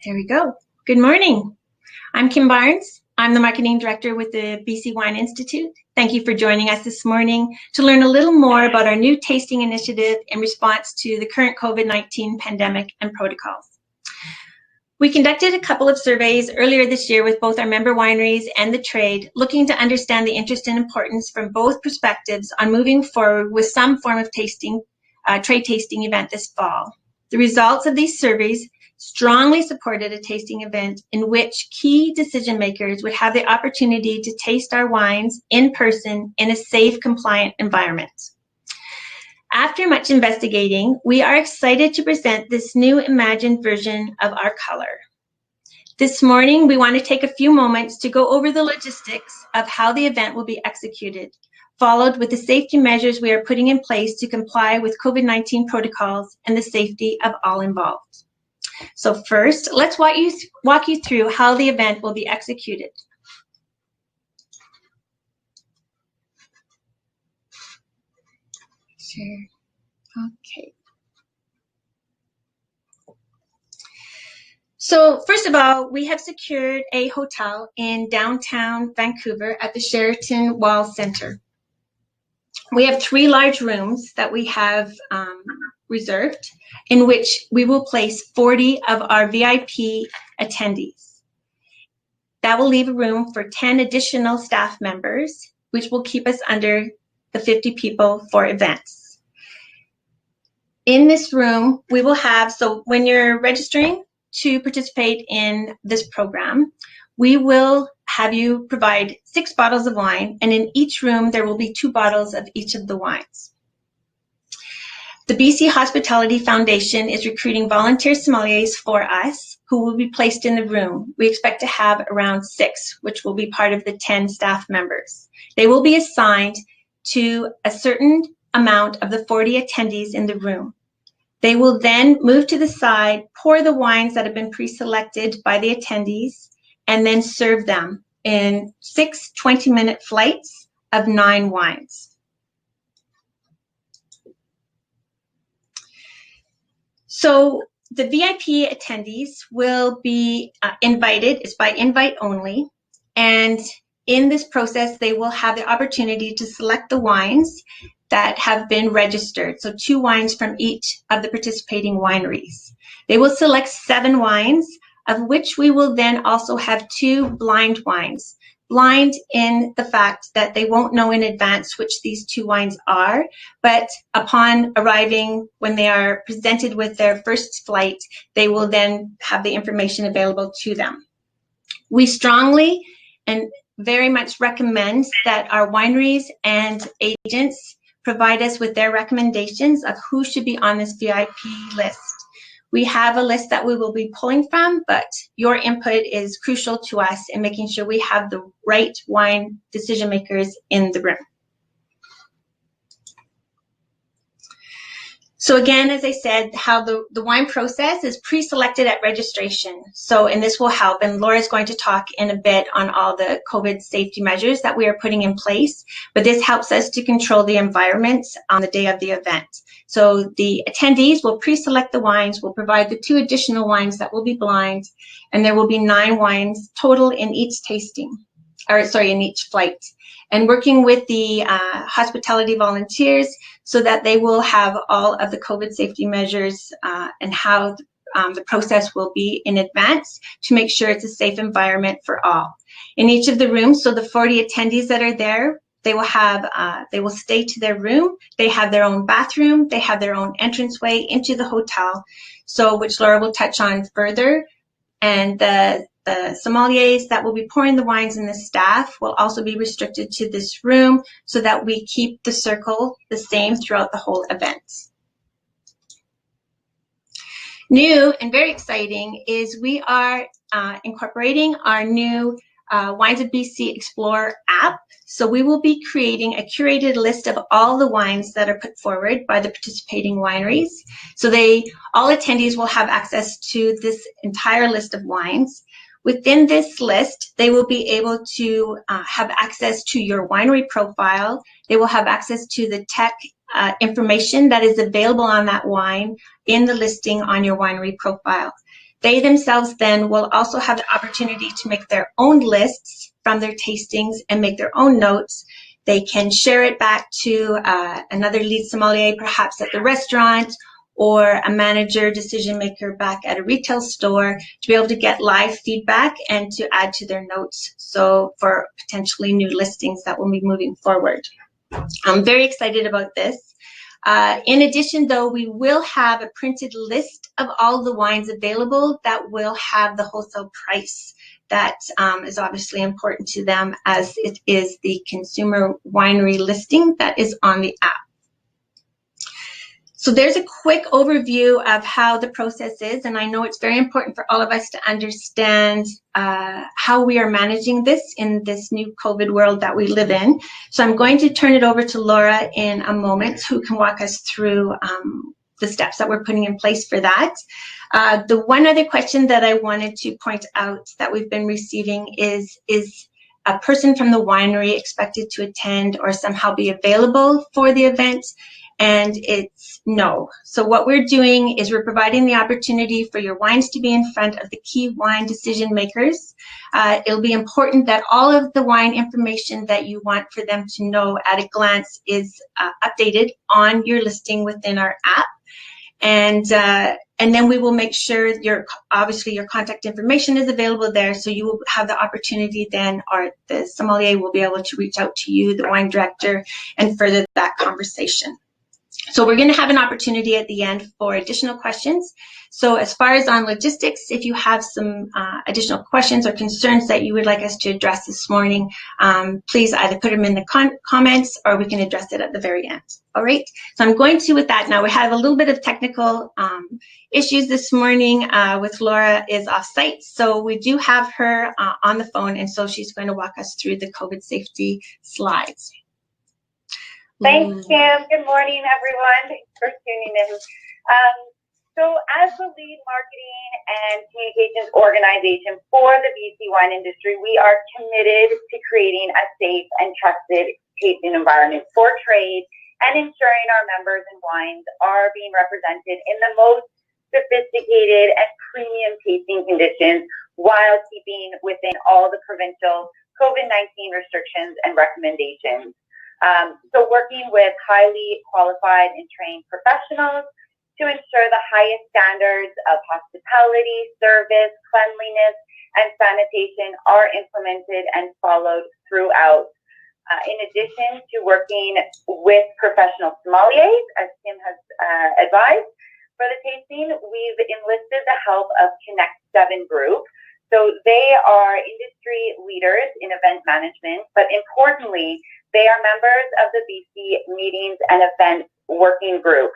There we go. Good morning. I'm Kim Barnes. I'm the Marketing Director with the BC Wine Institute. Thank you for joining us this morning to learn a little more about our new tasting initiative in response to the current COVID-19 pandemic and protocols. We conducted a couple of surveys earlier this year with both our member wineries and the trade, looking to understand the interest and importance from both perspectives on moving forward with some form of trade tasting event this fall. The results of these surveys strongly supported a tasting event in which key decision makers would have the opportunity to taste our wines in person in a safe, compliant environment. After much investigating, we are excited to present this new imagined version of our color. This morning, we want to take a few moments to go over the logistics of how the event will be executed, followed with the safety measures we are putting in place to comply with COVID-19 protocols and the safety of all involved. So first, let's walk you through how the event will be executed. Sure. Okay. So first of all, we have secured a hotel in downtown Vancouver at the Sheraton Wall Center. We have 3 large rooms that we have reserved, in which we will place 40 of our VIP attendees. That will leave a room for 10 additional staff members, which will keep us under the 50 people for events. In this room, we will have, so when you're registering to participate in this program, we will have you provide 6 bottles of wine, and in each room there will be 2 bottles of each of the wines. The BC Hospitality Foundation is recruiting volunteer sommeliers for us who will be placed in the room. We expect to have around 6, which will be part of the 10 staff members. They will be assigned to a certain amount of the 40 attendees in the room. They will then move to the side, pour the wines that have been pre-selected by the attendees, and then serve them in 6 20-minute flights of 9 wines. So the VIP attendees will be invited. It's by invite only. And in this process, they will have the opportunity to select the wines that have been registered. So 2 wines from each of the participating wineries. They will select 7 wines, of which we will then also have 2 blind wines. Blind in the fact that they won't know in advance which these 2 wines are, but upon arriving, when they are presented with their first flight, they will then have the information available to them. We strongly and very much recommend that our wineries and agents provide us with their recommendations of who should be on this VIP list. We have a list that we will be pulling from, but your input is crucial to us in making sure we have the right wine decision makers in the room. So again, as I said, how the wine process is pre-selected at registration. So, and this will help, and Laura's going to talk in a bit on all the COVID safety measures that we are putting in place, but this helps us to control the environment on the day of the event. So the attendees will pre-select the wines, will provide the 2 additional wines that will be blind, and there will be 9 wines total in each tasting, or sorry, in each flight. And working with the hospitality volunteers so that they will have all of the COVID safety measures and how the process will be in advance to make sure it's a safe environment for all. In each of the rooms, so the 40 attendees that are there, they will have, they will stay to their room. They have their own bathroom. They have their own entranceway into the hotel, so which Laura will touch on further. And the sommeliers that will be pouring the wines and the staff will also be restricted to this room so that we keep the circle the same throughout the whole event. New and very exciting is we are incorporating our new Wines of BC Explorer app. So we will be creating a curated list of all the wines that are put forward by the participating wineries. So all attendees will have access to this entire list of wines. Within this list, they will be able to have access to your winery profile. They will have access to the tech information that is available on that wine in the listing on your winery profile. They themselves then will also have the opportunity to make their own lists from their tastings and make their own notes. They can share it back to another lead sommelier, perhaps at the restaurant, or a manager, decision maker back at a retail store, to be able to get live feedback and to add to their notes. So for potentially new listings that will be moving forward. I'm very excited about this. In addition, though, we will have a printed list of all the wines available that will have the wholesale price. That is obviously important to them, as it is the consumer winery listing that is on the app. So there's a quick overview of how the process is, and I know it's very important for all of us to understand how we are managing this in this new COVID world that we live in. So I'm going to turn it over to Laura in a moment, who can walk us through the steps that we're putting in place for that. The one other question that I wanted to point out that we've been receiving is a person from the winery expected to attend or somehow be available for the event? And it's no. So what we're doing is we're providing the opportunity for your wines to be in front of the key wine decision makers. It'll be important that all of the wine information that you want for them to know at a glance is updated on your listing within our app. And then we will make sure obviously your contact information is available there, so you will have the opportunity then, or the sommelier will be able to reach out to you, the wine director, and further that conversation. So we're going to have an opportunity at the end for additional questions. So as far as on logistics, if you have some additional questions or concerns that you would like us to address this morning, please either put them in the comments, or we can address it at the very end. All right, so I'm going to, with that now, we have a little bit of technical issues this morning with Laura is off site. So we do have her on the phone, and so she's going to walk us through the COVID safety slides. Thanks, Kim. Good morning, everyone. Thanks for tuning in. So as the lead marketing and communications organization for the BC wine industry, we are committed to creating a safe and trusted tasting environment for trade and ensuring our members and wines are being represented in the most sophisticated and premium tasting conditions while keeping within all the provincial COVID-19 restrictions and recommendations. So working with highly qualified and trained professionals to ensure the highest standards of hospitality, service, cleanliness, and sanitation are implemented and followed throughout. In addition to working with professional sommeliers, as Kim has advised, for the tasting, we've enlisted the help of Connect 7 Group. So they are industry leaders in event management, but importantly, they are members of the BC Meetings and Events Working Group.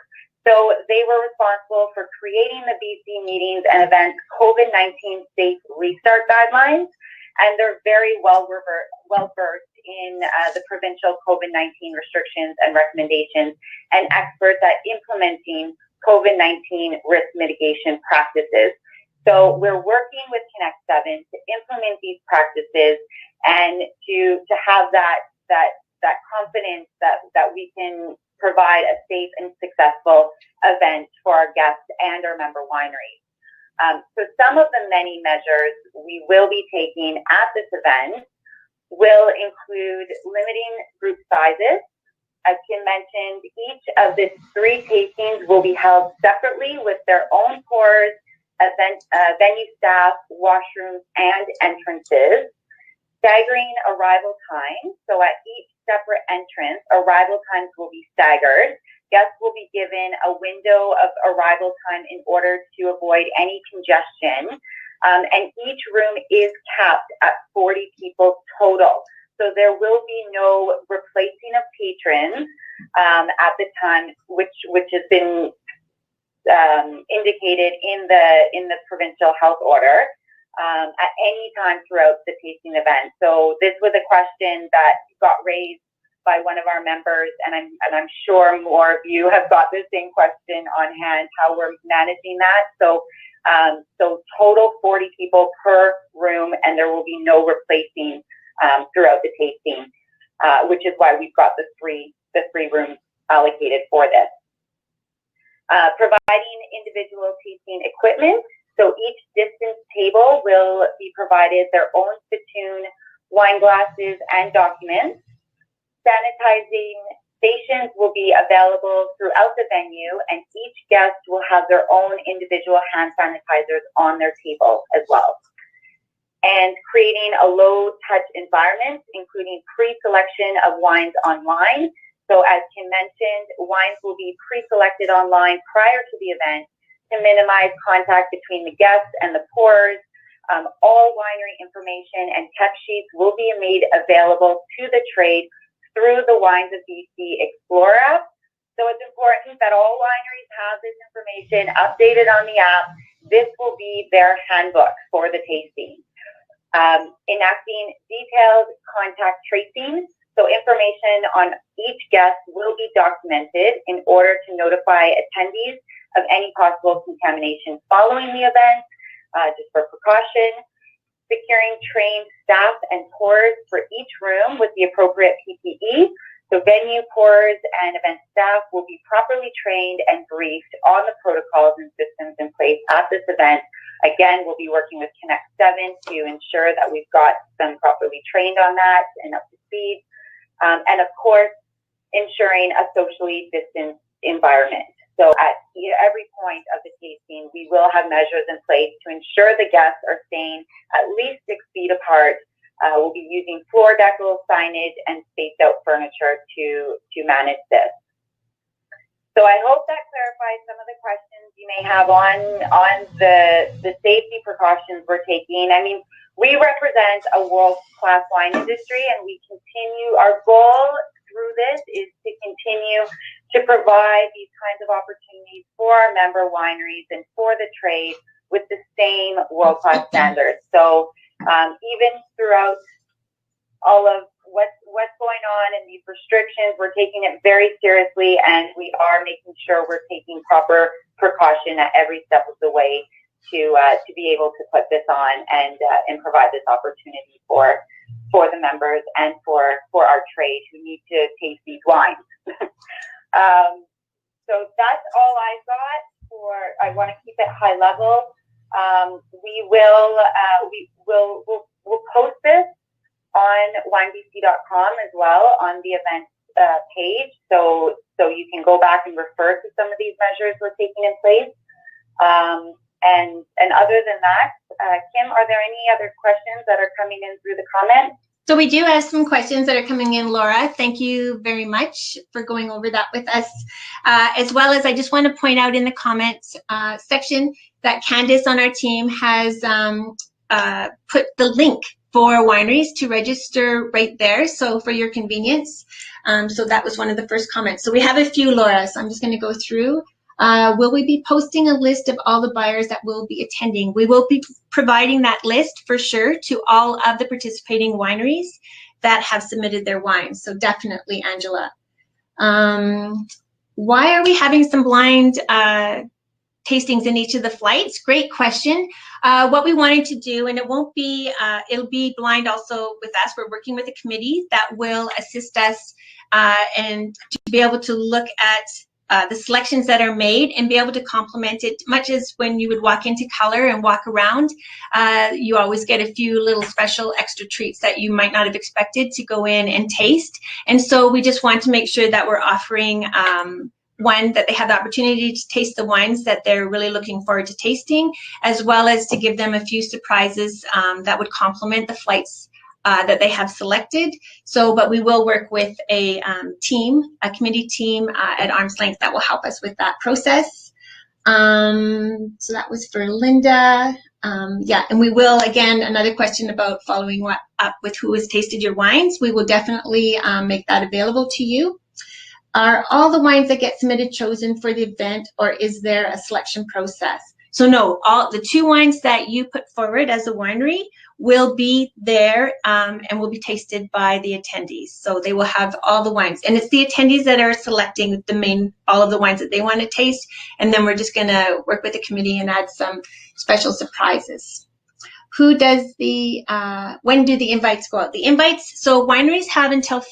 So they were responsible for creating the BC Meetings and Events COVID-19 Safe Restart Guidelines, and they're very well versed in the provincial COVID-19 restrictions and recommendations, and experts at implementing COVID-19 risk mitigation practices. So we're working with Connect 7 to implement these practices and to have that confidence that we can provide a safe and successful event for our guests and our member wineries. So some of the many measures we will be taking at this event will include limiting group sizes. As Kim mentioned, each of the 3 tastings will be held separately with their own pours, venue staff, washrooms, and entrances. Staggering arrival times. So at each separate entrance, arrival times will be staggered. Guests will be given a window of arrival time in order to avoid any congestion. And each room is capped at 40 people total. So there will be no replacing of patrons at the time, which has been indicated in the provincial health order at any time throughout the tasting event. So this was a question that got raised by one of our members, and I'm sure more of you have got the same question on hand, how we're managing that. So total 40 people per room, and there will be no replacing throughout the tasting, which is why we've got the three rooms allocated for this. Providing individual tasting equipment. So each distance table will be provided their own spittoon, wine glasses, and documents. Sanitizing stations will be available throughout the venue, and each guest will have their own individual hand sanitizers on their table as well. And creating a low-touch environment, including pre-selection of wines online. So as Kim mentioned, wines will be pre-selected online prior to the event to minimize contact between the guests and the pourers. All winery information and tech sheets will be made available to the trade through the Wines of BC Explorer app. So it's important that all wineries have this information updated on the app. This will be their handbook for the tasting. Enacting detailed contact tracing. So information on each guest will be documented in order to notify attendees of any possible contamination following the event, just for precaution. Securing trained staff and pourers for each room with the appropriate PPE. So venue pourers and event staff will be properly trained and briefed on the protocols and systems in place at this event. Again, we'll be working with Connect 7 to ensure that we've got them properly trained on that and up to speed. And of course, ensuring a socially distanced environment. So at every point of the tasting, we will have measures in place to ensure the guests are staying at least 6 feet apart. We'll be using floor decals, signage, and spaced out furniture to manage this. So I hope that clarifies some of the questions you may have on the safety precautions we're taking. I mean, we represent a world-class wine industry, and our goal through this is to continue to provide these kinds of opportunities for our member wineries and for the trade with the same world-class standards. So even throughout all of what's going on and these restrictions, we're taking it very seriously, and we are making sure we're taking proper precaution at every step of the way to be able to put this on and provide this opportunity for the members and for our trade who need to taste these wines. So that's all I've got I want to keep it high level. We'll post this on winebc.com as well on the event page. So you can go back and refer to some of these measures we're taking in place. And other than that, Kim, are there any other questions that are coming in through the comments? So we do have some questions that are coming in, Laura. Thank you very much for going over that with us. As well as I just want to point out in the comments section that Candice on our team has put the link for wineries to register right there, so for your convenience. So that was one of the first comments. So we have a few, Laura, so I'm just going to go through. Will we be posting a list of all the buyers that will be attending? We will be providing that list for sure to all of the participating wineries that have submitted their wines. So definitely, Angela. Why are we having some blind tastings in each of the flights? Great question. What we wanted to do, and it won't be, it'll be blind also with us. We're working with a committee that will assist us and to be able to look at the selections that are made and be able to complement it, much as when you would walk into Color and walk around, you always get a few little special extra treats that you might not have expected to go in and taste. And so we just want to make sure that we're offering one, that they have the opportunity to taste the wines that they're really looking forward to tasting, as well as to give them a few surprises that would complement the flights that they have selected. So, but we will work with a team, a committee team at arm's length that will help us with that process. So that was for Linda. Yeah, and we will, again, another question about following up with who has tasted your wines. We will definitely make that available to you. Are all the wines that get submitted chosen for the event, or is there a selection process? So no, all the 2 wines that you put forward as a winery will be there and will be tasted by the attendees. So they will have all the wines, and it's the attendees that are selecting all of the wines that they want to taste, and then we're just going to work with the committee and add some special surprises. Who does when do the invites go out? The invites, so wineries have until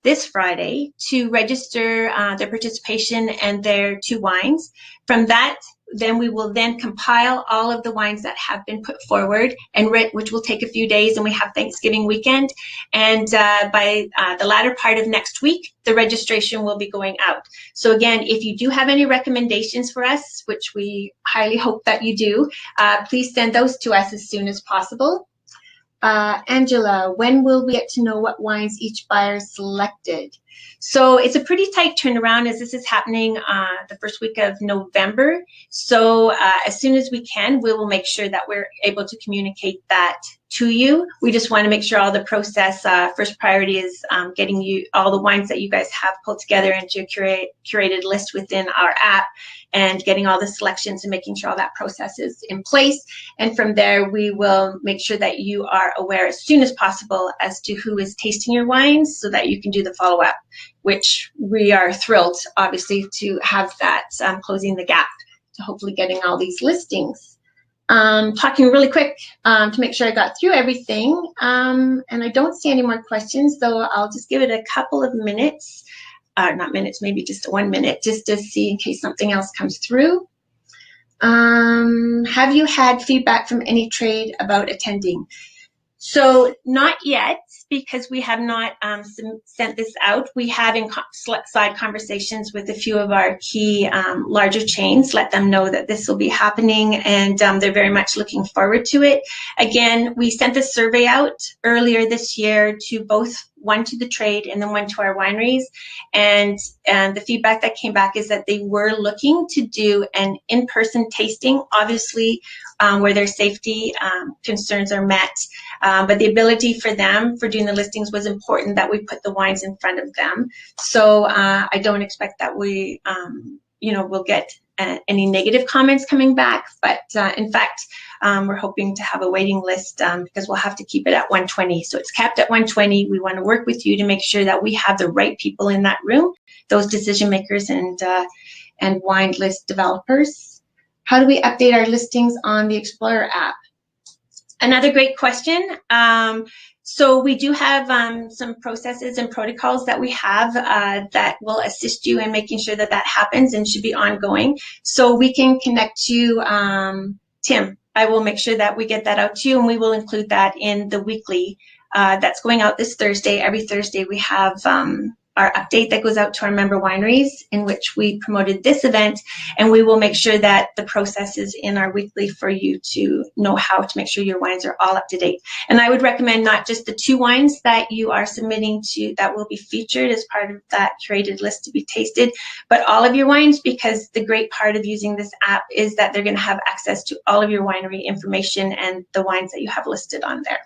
this Friday, to register their participation and their 2 wines. From that then we will then compile all of the wines that have been put forward, and which will take a few days, and we have Thanksgiving weekend. And by the latter part of next week, the registration will be going out. So again, if you do have any recommendations for us, which we highly hope that you do, please send those to us as soon as possible. Angela, when will we get to know what wines each buyer selected? So it's a pretty tight turnaround, as this is happening the first week of November. So as soon as we can, we will make sure that we're able to communicate that to you. We just want to make sure all the process, first priority is getting you all the wines that you guys have pulled together into a curated list within our app, and getting all the selections and making sure all that process is in place. And from there, we will make sure that you are aware as soon as possible as to who is tasting your wines, so that you can do the follow-up, which we are thrilled, obviously, to have that closing the gap to hopefully getting all these listings. Talking really quick to make sure I got through everything, and I don't see any more questions, so I'll just give it a couple of minutes. Not minutes, maybe just 1 minute, just to see in case something else comes through. Have you had feedback from any trade about attending? So not yet, because we have not sent this out. We have in side conversations with a few of our key larger chains, let them know that this will be happening, and they're very much looking forward to it. Again, we sent a survey out earlier this year to both, one to the trade and then one to our wineries, and the feedback that came back is that they were looking to do an in-person tasting, obviously where their safety concerns are met, but the ability for them for doing the listings was important, that we put the wines in front of them. So I don't expect that we will get any negative comments coming back, but in fact we're hoping to have a waiting list because we'll have to keep it at 120. So it's capped at 120. We want to work with you to make sure that we have the right people in that room, those decision makers and wine list developers. How do we update our listings on the Explorer app? Another great question. So we do have some processes and protocols that we have that will assist you in making sure that that happens, and should be ongoing. So we can connect you, Tim. I will make sure that we get that out to you, and we will include that in the weekly that's going out this Thursday. Every Thursday we have our update that goes out to our member wineries, in which we promoted this event, and we will make sure that the process is in our weekly for you to know how to make sure your wines are all up to date. And I would recommend not just the 2 wines that you are submitting to that will be featured as part of that curated list to be tasted, but all of your wines, because the great part of using this app is that they're going to have access to all of your winery information and the wines that you have listed on there.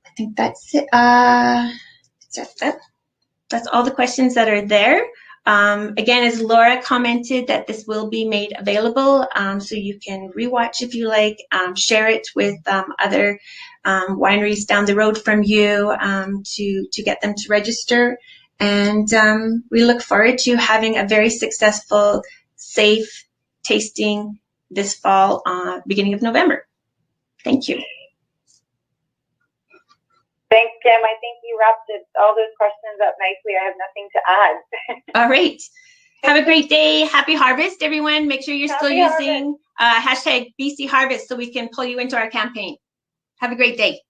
I think that's it. That's all the questions that are there. Again, as Laura commented, that this will be made available, so you can rewatch if you like, share it with other wineries down the road from you to get them to register. And we look forward to having a very successful, safe tasting this fall, beginning of November. Thank you. Thanks, Kim. I think you wrapped all those questions up nicely. I have nothing to add. All right. Have a great day. Happy harvest, everyone. Make sure you're still using hashtag BC Harvest so we can pull you into our campaign. Have a great day.